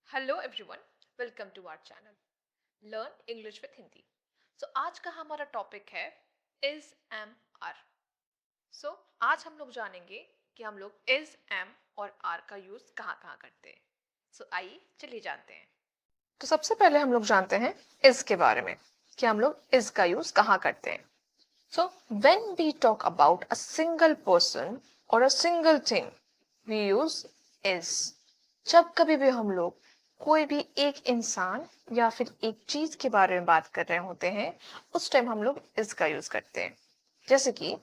Hello everyone, welcome to our channel learn English with Hindi. आज का हमारा टॉपिक है इज एम आर। आज हम लोग जानेंगे कि हम लोग इज एम और आर का यूज कहाँ कहाँ करते हैं। आइए चलिए जानते हैं। तो सबसे पहले हम लोग जानते हैं इज के बारे में कि हम लोग इज का यूज कहाँ करते हैं। When we talk about a single person और a single thing we use is. जब कभी भी हम लोग कोई भी एक इंसान या फिर एक चीज के बारे में बात कर रहे होते हैं, उस टाइम हम लोग इज का यूज करते हैं। जैसे कि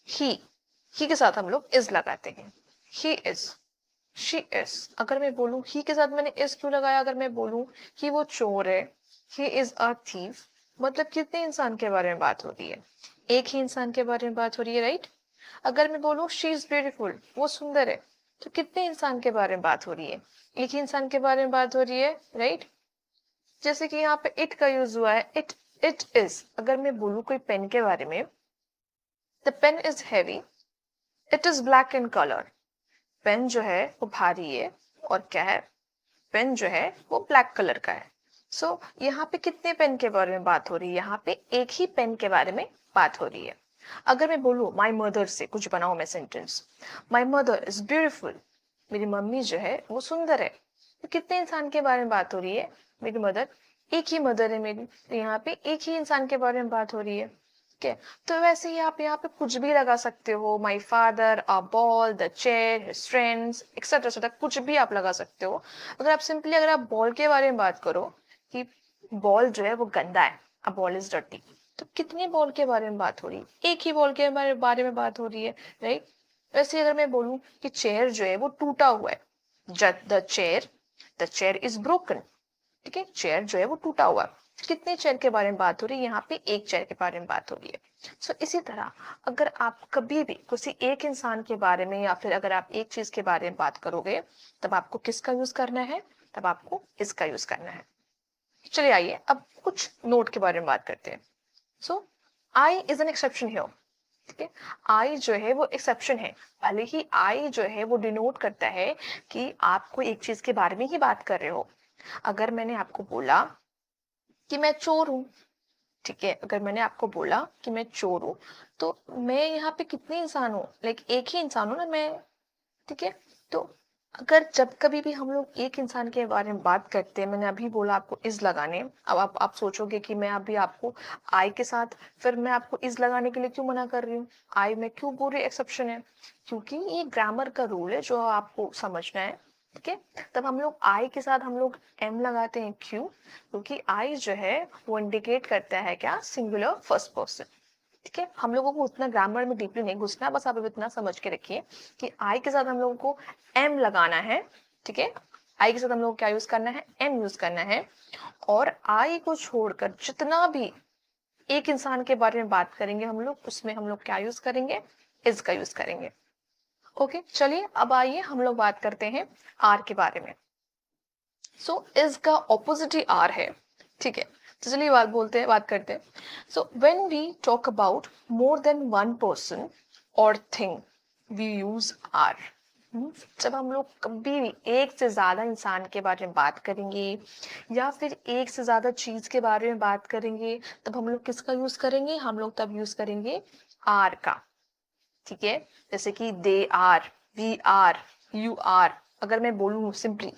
ही ही के साथ हम लोग इज लगाते हैं। He is, she is. अगर मैं बोलूं ही के साथ मैंने इज क्यों लगाया, अगर मैं बोलूं कि वो चोर है, ही इज अ थीफ, मतलब कितने इंसान के बारे में बात हो रही है? एक ही इंसान के बारे में बात हो रही है, राइट? अगर मैं बोलूं शी इज ब्यूटीफुल, वो सुंदर है, तो कितने इंसान के बारे में बात हो रही है? एक ही इंसान के बारे में बात हो रही है, राइट? जैसे कि यहाँ पे इट का यूज हुआ है, इट इज। अगर मैं बोलूं कोई पेन के बारे में, the pen is heavy, it is black in colour. Pen जो है वो भारी है, और क्या है, पेन जो है वो ब्लैक कलर का है। यहाँ पे कितने पेन के बारे में बात हो रही है? यहाँ पे एक ही पेन के बारे में बात हो रही है। अगर मैं बोलूं माई मदर से कुछ बनाऊं मैं sentence, my mother is beautiful, मेरी मम्मी जो है वो सुंदर है, तो कितने इंसान के बारे में बात हो रही है? मेरी मदर, एक ही मदर है मेरी, तो यहाँ पे एक ही इंसान के बारे में बात हो रही है। ठीक है, तो वैसे ही आप यहाँ पे कुछ भी लगा सकते हो। My father, a ball, the chair, his friends, etcetera etcetera, कुछ भी आप लगा सकते हो। अगर आप बॉल के बारे में बात करो कि बॉल जो है वो गंदा है, अ बॉल इज डर्टी, तो कितने बॉल के बारे में बात हो रही है? एक ही बॉल के बारे में बात हो रही है, राइट? वैसे अगर मैं बोलूं कि चेयर जो है वो टूटा हुआ है, द चेयर इज ब्रोकन। ठीक है, चेयर जो है वो टूटा हुआ है। कितने चेयर के बारे में बात हो रही है? यहाँ पे एक चेयर के बारे में बात हो रही है। इसी तरह अगर आप कभी भी किसी एक इंसान के बारे में या फिर अगर आप एक चीज के बारे में बात करोगे, तब आपको किसका यूज करना है? तब आपको इसका यूज करना है। चलिए आइए अब कुछ नोट के बारे में बात करते हैं। सो I is an exception here. ठीक है, आई जो है वो एक्सेप्शन है। भले ही आई जो है वो डिनोट करता है कि आप कोई एक चीज के बारे में ही बात कर रहे हो। अगर मैंने आपको बोला कि मैं चोर हूँ, ठीक है, अगर मैंने आपको बोला कि मैं चोर हूँ, तो मैं यहाँ पे कितने इंसान हूँ? लाइक एक ही इंसान हूँ ना मैं। ठीक है, तो अगर जब कभी भी हम लोग एक इंसान के बारे में बात करते हैं, मैंने अभी बोला आपको इज लगाने, अब आप सोचोगे कि मैं अभी आपको आई के साथ, फिर मैं आपको इज लगाने के लिए क्यों मना कर रही हूँ? आई में क्यों बोल रही एक्सेप्शन है? क्योंकि ये ग्रामर का रूल है जो आपको समझना है। ठीक है, तब हम लोग आई के साथ हम लोग एम लगाते हैं। क्यों? क्योंकि आई जो है वो इंडिकेट करता है क्या? Singular first person. ठीक है, हम लोगों को उतना ग्रामर में डीपली नहीं घुसना, बस आप इतना समझ के रखिए कि आई के साथ हम लोगों को एम लगाना है। ठीक है, आई के साथ हम लोग क्या यूज करना है? एम यूज करना है। और आई को छोड़कर जितना भी एक इंसान के बारे में बात करेंगे हम लोग, उसमें हम लोग क्या यूज करेंगे? इज का यूज करेंगे। ओके, चलिए अब आइए हम लोग बात करते हैं आर के बारे में। इज का ऑपोजिट ही आर है। ठीक है, तो चलिए बात करते हैं। When we talk about more than one person और थिंग वी यूज आर। जब हम लोग कभी भी एक से ज्यादा इंसान के बारे में बात करेंगे या फिर एक से ज्यादा चीज के बारे में बात करेंगे, तब हम लोग किसका यूज करेंगे? हम लोग तब यूज करेंगे आर का। ठीक है, जैसे कि they are, we are, you are. अगर मैं बोलूं सिंपली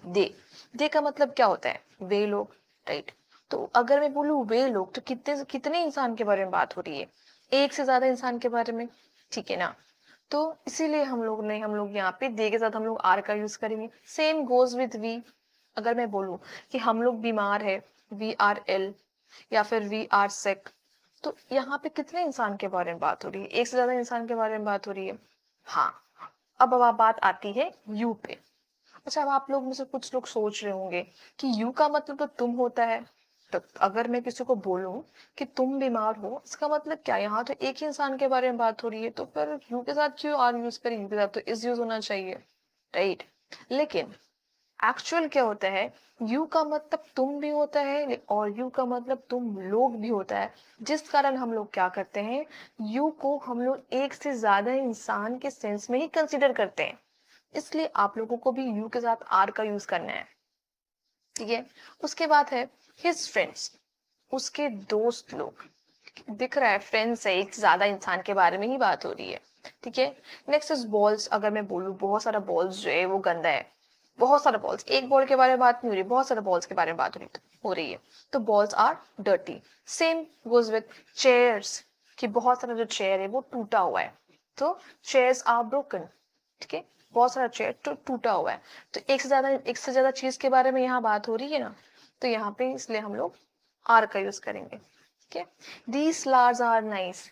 दे का मतलब क्या होता है? वे लोग, राइट? तो अगर मैं बोलूं वे लोग, तो कितने कितने इंसान के बारे में बात हो रही है? एक से ज्यादा इंसान के बारे में। ठीक है ना? तो इसीलिए हम लोग यहाँ पे दे के साथ हम लोग आर का यूज करेंगे। Same goes with we. अगर मैं बोलूं कि हम लोग बीमार है, वी आर इल, या फिर वी आर सिक, तो यहाँ पे कितने इंसान के बारे में बात हो रही है? एक से ज्यादा इंसान के बारे में बात हो रही है। हाँ, अब बात आती है यू पे। अच्छा, अब आप लोग में से कुछ लोग सोच रहे होंगे कि यू का मतलब तो तुम होता है। तो अगर मैं किसी को बोलूं कि तुम बीमार हो, इसका मतलब क्या? यहाँ तो एक ही इंसान के बारे में बात हो रही है, तो फिर यू के साथ क्यों आर यूज करें? यू के साथ तो इज यूज होना चाहिए, राइट? लेकिन एक्चुअल क्या होता है? यू का मतलब तुम भी होता है और यू का मतलब तुम लोग भी होता है। जिस कारण हम लोग क्या करते हैं, यू को हम लोग एक से ज्यादा इंसान के सेंस में ही कंसीडर करते हैं। इसलिए आप लोगों को भी यू के साथ आर का यूज करना है। ठीक है। उसके बाद है हिज फ्रेंड्स, उसके दोस्त लोग। दिख रहा है फ्रेंड्स है, एक से ज्यादा इंसान के बारे में ही बात हो रही है। ठीक है। Next is balls. अगर मैं बोलूँ बहुत सारा बॉल्स जो है वो गंदा है, बहुत सारा बॉल्स, एक बॉल के बारे में बात नहीं हो रही, बहुत सारे बॉल्स के बारे में बात हो रही है, तो balls are dirty. Same goes with chairs, कि बहुत सारा जो चेयर है वो टूटा हुआ है, तो चेयर्स आर ब्रोकन। ठीक है। बहुत सारा चेयर तो टूटा हुआ है, तो एक से ज्यादा चीज के बारे में यहाँ बात हो रही है ना, तो यहाँ पे इसलिए हम लोग आर का यूज करेंगे। ठीक है। दीज फ्लावर्स आर नाइस,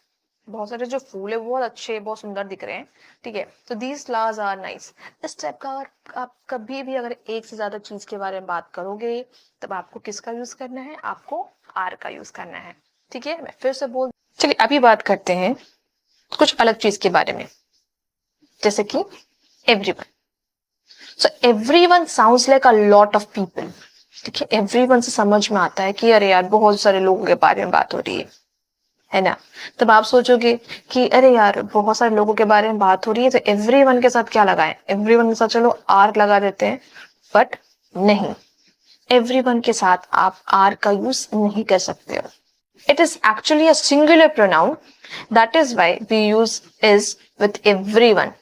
बहुत सारे जो फूल है वो बहुत अच्छे, बहुत सुंदर दिख रहे हैं। ठीक है। तो दीज फ्लावर्स आर नाइस। इस टाइप का आप कभी भी अगर एक से ज्यादा चीज के बारे में बात करोगे, तब आपको किसका यूज करना है, आपको आर का यूज करना है। ठीक है। मैं फिर से बोल, चलिए अभी बात करते हैं कुछ अलग चीज के बारे में, जैसे कि everyone. So everyone sounds like a lot of people. ठीक है। एवरीवन से समझ में आता है कि अरे यार बहुत सारे लोगों के बारे में बात हो रही है ना। तब आप सोचोगे कि अरे यार बहुत सारे लोगों के बारे में बात हो रही है, तो एवरीवन के साथ क्या लगाएं, एवरीवन के साथ चलो आर लगा देते हैं, बट नहीं, एवरीवन के साथ आप आर का यूज नहीं कर सकते हो। It is actually a singular pronoun, that is why we use is with everyone.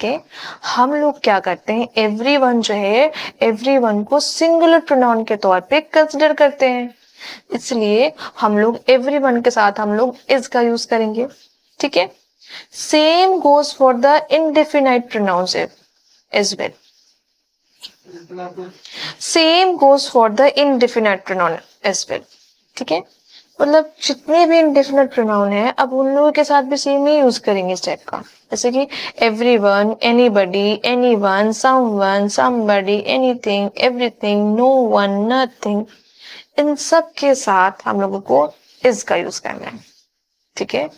के हम लोग क्या करते हैं, एवरीवन जो है, एवरीवन को सिंगुलर प्रोनाउन के तौर पे कंसिडर करते हैं, इसलिए हम लोग एवरीवन के साथ हम लोग इज का यूज करेंगे। ठीक है। Same goes for the indefinite pronouns as well. Same goes for the indefinite pronoun as well. ठीक है। मतलब जितने भी इनडेफिनाइट प्रोनाउन है, अब उन लोगों के साथ भी सेम ही यूज करेंगे इस टाइप का, जैसे कि everyone, anybody, anyone, someone, somebody, anything, everything, no one, nothing, इन सब के साथ हम लोगों को इज का यूज करना है। ठीक है।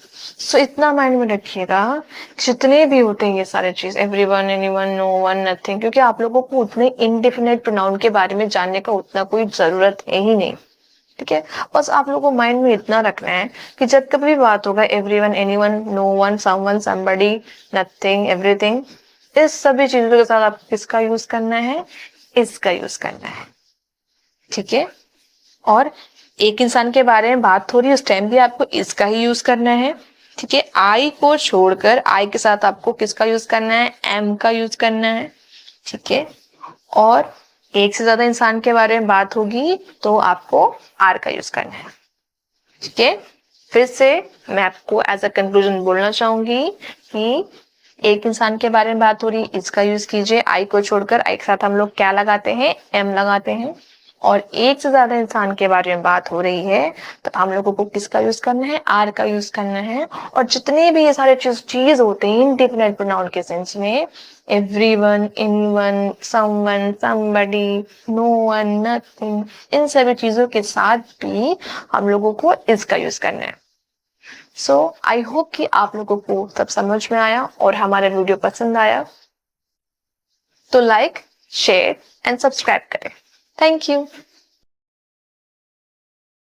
सो इतना माइंड में रखिएगा, जितने भी होते हैं ये सारे चीज, everyone, anyone, no one, nothing, क्योंकि आप लोगों को उतने इनडेफिनाइट प्रोनाउन के बारे में जानने का उतना कोई जरूरत है ही नहीं। ठीक है। बस आप लोगों को माइंड में इतना रखना है कि जब कभी भी बात होगा everyone, anyone, no one, someone, somebody, nothing, everything, इस सभी चीजों के साथ आप किसका यूज करना है, इसका यूज करना है। ठीक है। और एक इंसान के बारे में बात हो रही है उस टाइम भी आपको इसका ही यूज करना है। ठीक है। आई को छोड़कर आई के साथ आपको किसका यूज करना है, एम का यूज करना है। ठीक है। और एक से ज्यादा इंसान के बारे में बात होगी तो आपको आर का यूज करना है। ठीक है। फिर से मैं आपको एज अ कंक्लूजन बोलना चाहूंगी कि एक इंसान के बारे में बात हो रही, इसका यूज कीजिए। आई को छोड़कर आई के साथ हम लोग क्या लगाते हैं, एम लगाते हैं। और एक से ज्यादा इंसान के बारे में बात हो रही है तो हम लोगों को किसका यूज करना है, आर का यूज करना है। और जितने भी ये सारे चीज होते हैं इनडेफिनाइट प्रोनाउन के सेंस में, everyone, anyone, someone, somebody, no one, nothing, इन सभी चीजों के साथ भी हम लोगों को इसका यूज करना है। सो आई होप कि आप लोगों को सब समझ में आया और हमारा वीडियो पसंद आया, तो लाइक, शेयर एंड सब्सक्राइब करें। Thank you.